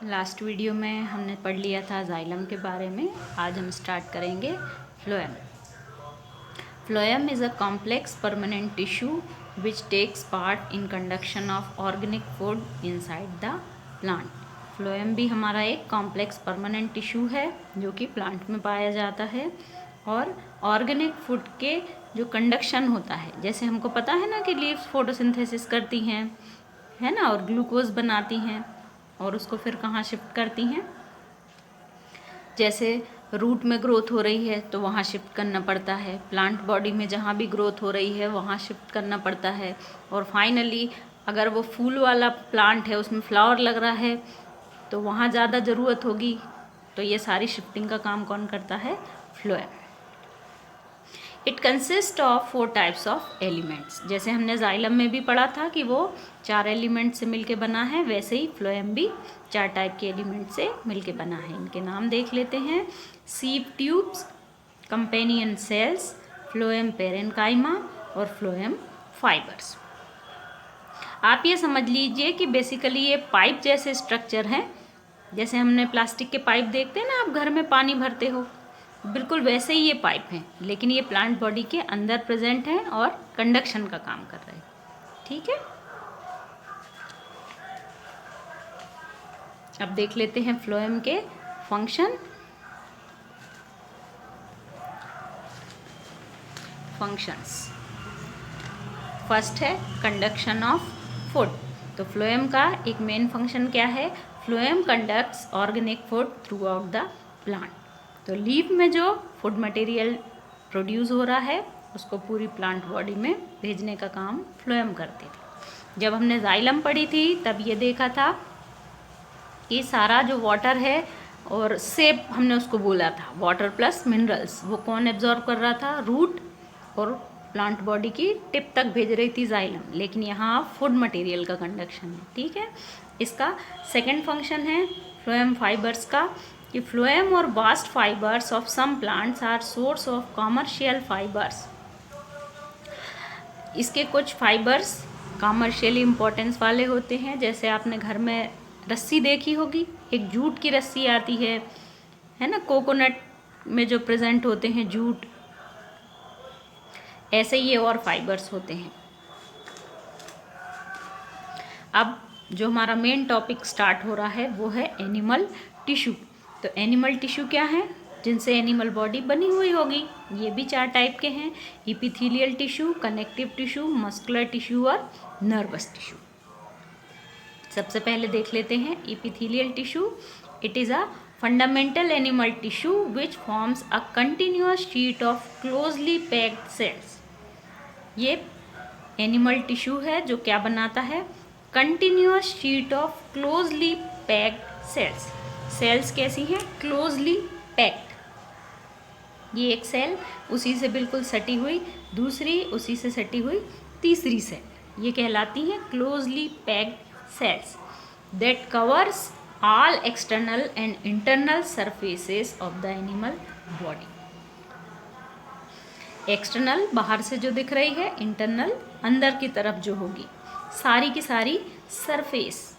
Last video में हमने पढ़ लिया था जाइलम के बारे में। आज हम स्टार्ट करेंगे phloem. Phloem is a complex permanent tissue which takes part in conduction of organic food inside the plant. Phloem भी हमारा एक कॉम्प्लेक्स परमानेंट टिश्यू है जो कि प्लांट में पाया जाता है और ऑर्गेनिक फूड के जो कंडक्शन होता है, जैसे हमको पता है ना कि लीव्स फोटोसिंथेसिस करती हैं, है ना, और ग्लूकोज बनाती हैं और उसको फिर कहाँ शिफ्ट करती हैं। जैसे रूट में ग्रोथ हो रही है तो वहाँ शिफ्ट करना पड़ता है, प्लांट बॉडी में जहाँ भी ग्रोथ हो रही है वहाँ शिफ्ट करना पड़ता है, और फाइनली अगर वो फूल वाला प्लांट है, उसमें फ्लावर लग रहा है तो वहाँ ज़्यादा ज़रूरत होगी। तो ये सारी शिफ्टिंग का काम कौन करता है? Phloem. It consist of 4 types of elements. जैसे हमने जाइलम में भी पढ़ा था कि वो 4 एलिमेंट से मिलके बना है, वैसे ही फ्लोएम भी 4 टाइप के एलिमेंट से मिलके बना है। इनके नाम देख लेते हैं: sieve tubes, companion cells, phloem parenchyma और फ्लोएम फाइबर्स। आप ये समझ लीजिए कि बेसिकली ये पाइप जैसे स्ट्रक्चर हैं। जैसे हमने प्लास्टिक के पाइप देखते हैं ना, आप घर में पानी भरते हो, बिल्कुल वैसे ही ये पाइप हैं, लेकिन ये प्लांट बॉडी के अंदर प्रेजेंट हैं और कंडक्शन का काम कर रहे हैं। ठीक है, अब देख लेते हैं फ्लोएम के फंक्शंस। फर्स्ट है कंडक्शन ऑफ फूड। तो फ्लोएम का एक मेन फंक्शन क्या है? Phloem conducts organic food through out the plant. तो लीफ में जो फूड मटेरियल प्रोड्यूस हो रहा है उसको पूरी प्लांट बॉडी में भेजने का काम फ्लोएम करती थी। जब हमने जाइलम पढ़ी थी तब ये देखा था कि सारा जो वाटर है और सेप हमने उसको बोला था, वाटर प्लस मिनरल्स, वो कौन एब्जॉर्ब कर रहा था? रूट और प्लांट बॉडी की टिप तक भेज रही थी जाइलम। लेकिन यहाँ फूड मटेरियल का कंडक्शन है। ठीक है, इसका सेकंड फंक्शन है फ्लोएम फाइबर्स का, कि फ्लोएम और bast fibres of some plants are source of commercial fibres. इसके कुछ फाइबर्स कॉमर्शियली इम्पोर्टेंस वाले होते हैं। जैसे आपने घर में रस्सी देखी होगी, एक जूट की रस्सी आती है ना, कोकोनट में जो प्रेजेंट होते हैं जूट, ऐसे ही ये और फाइबर्स होते हैं। अब जो हमारा मेन टॉपिक स्टार्ट हो रहा है वो है एनिमल टिश्यू। तो एनिमल टिश्यू क्या है? जिनसे एनिमल बॉडी बनी हुई होगी। ये भी 4 टाइप के हैं: epithelial tissue, connective tissue, muscular tissue और नर्वस टिश्यू। सबसे पहले देख लेते हैं epithelial tissue. It is a fundamental animal tissue which forms a continuous sheet of closely packed cells. ये एनिमल टिश्यू है जो क्या बनाता है? Continuous sheet of closely packed cells. Cells कैसी हैं? Closely packed. ये एक सेल, उसी से बिल्कुल सटी हुई दूसरी, उसी से सटी हुई तीसरी सेल, ये कहलाती हैं closely packed cells that covers all external and internal surfaces of the animal body. External बाहर से जो दिख रही है, इंटरनल अंदर की तरफ जो होगी, सारी की सारी सरफेस।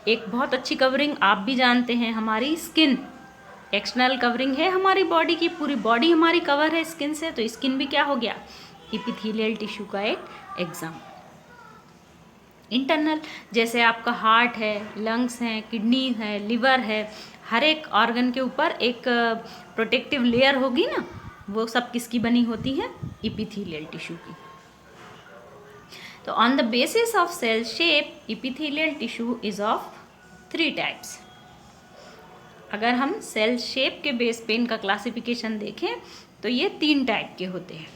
एक बहुत अच्छी कवरिंग आप भी जानते हैं, हमारी स्किन एक्सटर्नल कवरिंग है हमारी बॉडी की, पूरी बॉडी हमारी कवर है स्किन से। तो स्किन भी क्या हो गया? इपिथेलियल टिश्यू का एक एग्जाम्पल। इंटरनल जैसे आपका हार्ट है, लंग्स हैं, किडनी है, लिवर है, हर एक ऑर्गन के ऊपर एक प्रोटेक्टिव लेयर होगी ना, वो सब किसकी बनी होती है? इपिथेलियल टिश्यू की। तो on the basis of cell shape epithelial tissue is of 3 types. अगर हम सेल शेप के बेस पे इनका क्लासिफिकेशन देखें तो ये 3 टाइप के होते हैं।